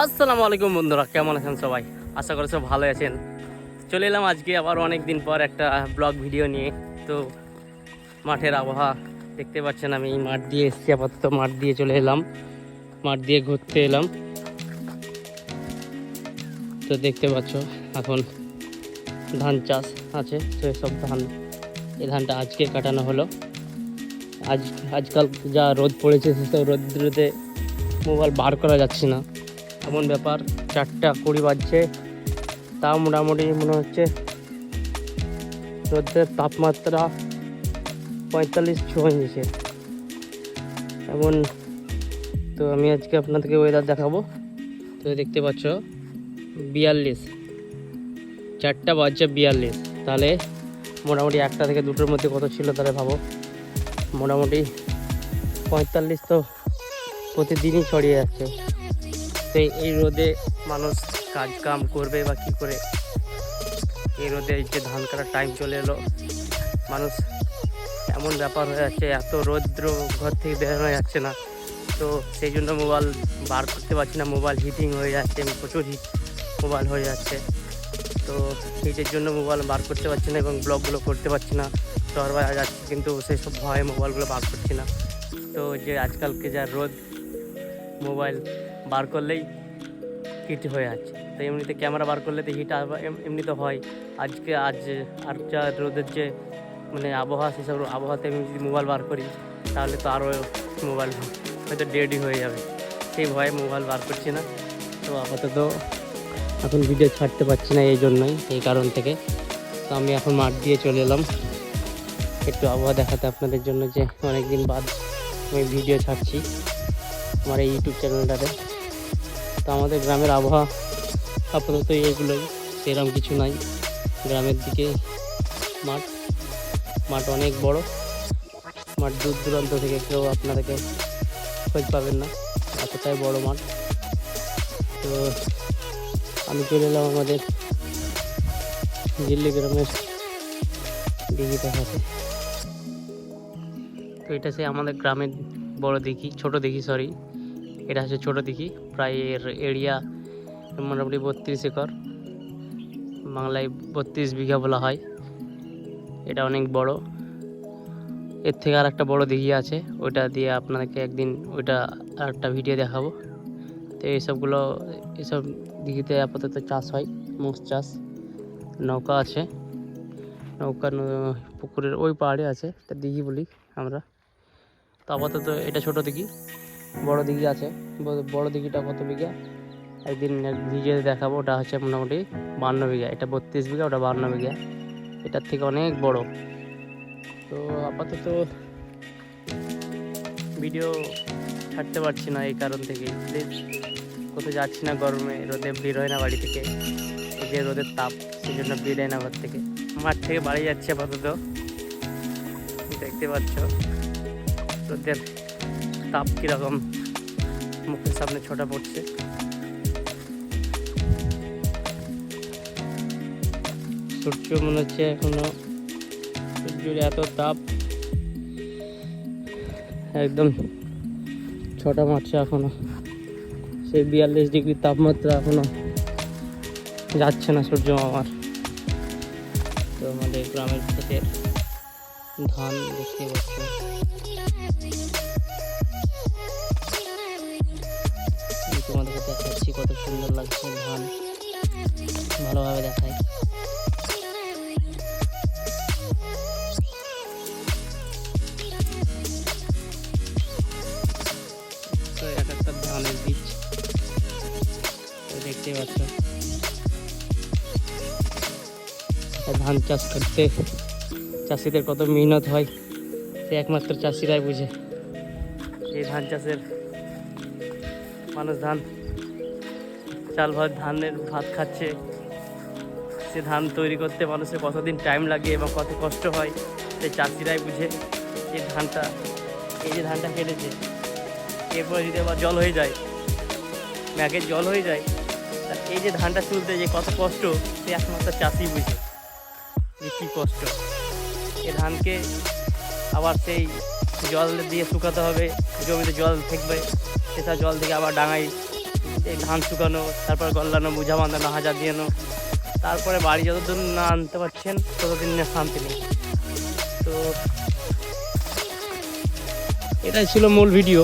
আসসালামু আলাইকুম বন্ধুরা, কেমন আছেন সবাই? আশা করি সব ভালো আছেন। চলে এলাম আজকে আবার অনেক দিন পর একটা ব্লগ ভিডিও নিয়ে। তো মাঠের আবহাওয়া দেখতে পাচ্ছেন, আমি মাঠ দিয়ে এসেছি, আপাতত মাঠ দিয়ে চলে এলাম, মাঠ দিয়ে ঘুরতে এলাম। তো দেখতে পাচ্ছ এখন ধান চাষ আছে, তো সব ধান, এই ধানটা আজকে কাটানো হলো। আজকাল যা রোদ পড়েছে সেসব রোদ্রে মোবাইল বার করা যাচ্ছে না, এমন ব্যাপার। 4:20 বাজছে, তাও মোটামুটি মনে হচ্ছে রোদের তাপমাত্রা 45 ছুঁয়েছে এমন। তো আমি আজকে আপনাদেরকে ওয়েদার দেখাবো। তো দেখতে পাচ্ছ 42, 4টা বাজছে 42, তাহলে মোটামুটি 1টা থেকে 2টোর মধ্যে কত ছিল তাহলে ভাবো। মোটামুটি 45 তো প্রতিদিনই ছড়িয়ে যাচ্ছে। তো এই রোদে মানুষ কাজ কাম করবে বা কী করে? এই রোদে যে ধান কাটার টাইম চলে এলো, মানুষ এমন ব্যাপার হয়ে যাচ্ছে, এত রৌদ্র, ঘর থেকে বেরোনো যাচ্ছে না। তো সেই জন্য মোবাইল বার করতে পারছি না, মোবাইল হিটিং হয়ে যাচ্ছে, প্রচুর হিট মোবাইল হয়ে যাচ্ছে। তো হিটের জন্য মোবাইল বার করতে পারছি না এবং ব্লগগুলো করতে পারছি না। শহর বাজার যাচ্ছি কিন্তু সেই সব ভয়ে মোবাইলগুলো বার করছি না। তো যে আজকালকে যা রোদ, মোবাইল বার করলেই হিট হয়ে যাচ্ছে। তো এমনিতে ক্যামেরা বার করলে তো হিট এমনি তো হয়। আজ আর যা রোদের যে মানে আবহাওয়া, সেসব আবহাওয়াতে আমি যদি মোবাইল বার করি তাহলে তো আরও মোবাইল হয়তো ডেডই হয়ে যাবে, সেই ভয়ে মোবাইল বার করছি না। তো আপাতত এখন ভিডিও ছাড়তে পারছি না, এই জন্যই, এই কারণ থেকে। তো আমি এখন মাঠ দিয়ে চলে এলাম একটু আবহাওয়া দেখাতে আপনাদের জন্য, যে অনেক দিন বাদ আমি ভিডিও ছাড়ছি আমার এই ইউটিউব চ্যানেলটাতে। তো আমাদের গ্রামের আবহাওয়া আপাতত এইগুলোই, সেরকম কিছু নাই। গ্রামের দিকে মাঠ অনেক বড়, মাঠ দূর দূরান্ত থেকে কেউ আপনাদেরকে খোঁজ পাবেন না, এতটাই বড় মাঠ। তো আমি চলে এলাম আমাদের দিল্লি গ্রামের দিঘি দেখাতে। তো এটা সে আমাদের গ্রামের বড় দিঘি, ছোট দিঘি, সরি, এটা হচ্ছে ছোট দিঘি। প্রায় এর এরিয়া মোটামুটি 32 একর, বাংলায় 32 বিঘা বলা হয়। এটা অনেক বড়। এর থেকে আর একটা বড় দিঘি আছে, ওইটা দিয়ে আপনাদেরকে একদিন ওইটা আর একটা ভিডিও দেখাবো। তো এসব দিঘিতে আপাতত চাষ হয়, মোষ চাষ। নৌকা আছে, নৌকা পুকুরের ওই পাহাড়ে আছে, এটা দিঘি বলি আমরা। তো আপাতত এটা ছোট দিঘি, বড় দিঘি আছে। বড় দিঘিটা কত বিঘা একদিন ভিডিওতে দেখাবো। ওটা হচ্ছে মোটামুটি 52 বিঘা, এটা 32 বিঘা, ওটা 52 বিঘা, এটার থেকে অনেক বড়। তো আপাতত ভিডিও ছাড়তে পারছি না এই কারণ থেকে, কোথাও যাচ্ছি না, গরমে রোদে বের হয় না বাড়ি থেকে, এই যে রোদের তাপ, সেই জন্য বের হয় না ঘর থেকে। মাঠ থেকে বাড়ি যাচ্ছে আপাতত, দেখতে পাচ্ছ রোদের তাপ কীরকম মুখের সামনে ছোটা পড়ছে। সূর্য মনে হচ্ছে এখনো, সূর্যের এত তাপ, একদম ছটা মারছে এখনো, সেই 42 ডিগ্রি তাপমাত্রা এখনো যাচ্ছে না সূর্য আমার। তো আমাদের গ্রামের ক্ষেতের ধান দেখতে পাচ্ছ, তোমাদেরকে দেখাচ্ছি কত সুন্দর লাগছে ধান, ভালোভাবে দেখায়। তো এক একটা ধানের বীজ দেখতে পাচ্ছ। ধান চাষ করতে চাষিদের কত মেহনত হয়, সে একমাত্র চাষিরাই বুঝে। এই ধান চাষের মানুষ ধানের ভাত খাচ্ছে, সে ধান তৈরি করতে মানুষের কতদিন টাইম লাগে এবং কত কষ্ট হয়, সে চাষিরাই বুঝে। এই যে ধানটা কেটেছে, এরপরে যদি আবার জল হয়ে যায়, ম্যাগের জল হয়ে যায়, তা এই যে ধানটা তুলতে যে কত কষ্ট, সে একমাত্র চাষি বুঝে যে কী কষ্ট। এই ধানকে আবার সেই জল দিয়ে শুকাতে হবে, জমিতে জল থাকবে, সেটা জল থেকে আবার ডাঙায় এই ধান শুকানো, তারপর গল্লানো, বোঝা বাঁধানো, হাজার দিয়ানো, তারপরে বাড়ি যতদিন না আনতে পারছেন ততদিন না শান্তি নেই। তো এটাই ছিল মূল ভিডিও।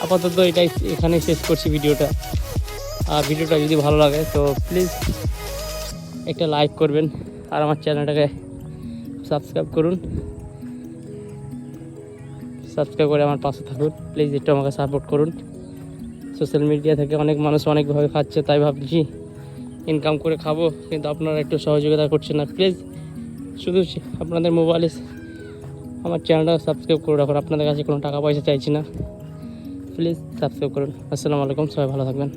আপাতত এটাই এখানেই শেষ করছি ভিডিওটা। আর ভিডিওটা যদি ভালো লাগে তো প্লিজ একটা লাইক করবেন আর আমার চ্যানেলটাকে সাবস্ক্রাইব করুন। সাবস্ক্রাইব করে আমার পাশে থাকুন প্লিজ, একটু আমাকে সাপোর্ট করুন। সোশ্যাল মিডিয়া থেকে অনেক মানুষ অনেকভাবে খাচ্ছে, তাই ভাবছি ইনকাম করে খাবো, কিন্তু আপনারা একটু সহযোগিতা করছেন না। প্লিজ শুধু আপনাদের মোবাইলে আমার চ্যানেলটা সাবস্ক্রাইব করে রাখুন। আপনাদের কাছে কোনো টাকা পয়সা চাইছি না, প্লিজ সাবস্ক্রাইব করুন। আসসালামু আলাইকুম, সবাই ভালো থাকবেন।